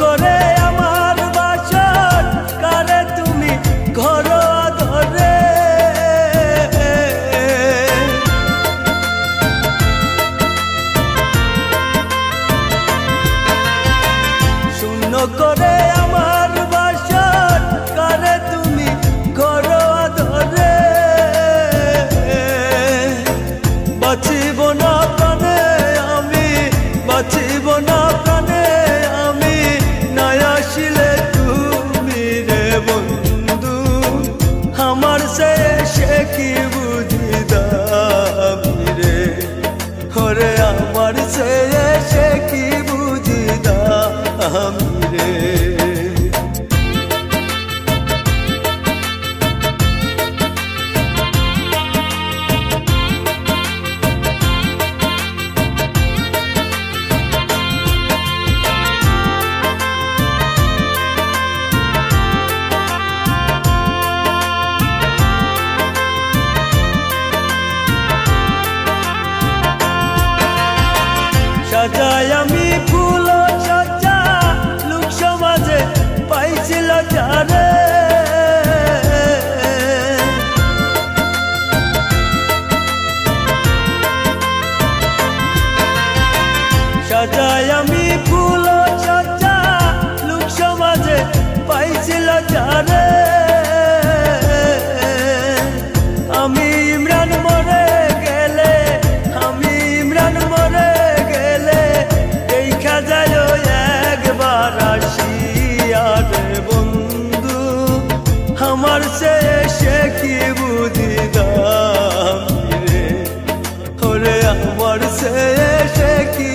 করে আমার বাসর কারে তুমি ঘর ধরে শূন্য করে আমার বাসর কারে তুমি ঘর ধরে বাঁচিব না প্রাণে আমি বাঁচিব না প্রাণে আমি নাই আসিলে তুমি রে বন্ধু আমার সে কি বুঝি দাবি রে ওরে আমার সে কি বুঝি দাবি রে সাজাই আমি ফুল সজ্জা লোক সমাজে পাইছিল যারে সাজাই আমি ফুল সজ্জা লোক সমাজে পাইছিল যারে আমি ইমরান মরে গেলে আমি ইমরান মরে গেলে দেখা যায় একবার আসিয়া রে বন্ধু আমার সে কি বুঝি দাবি রে ওরে আমার সে কি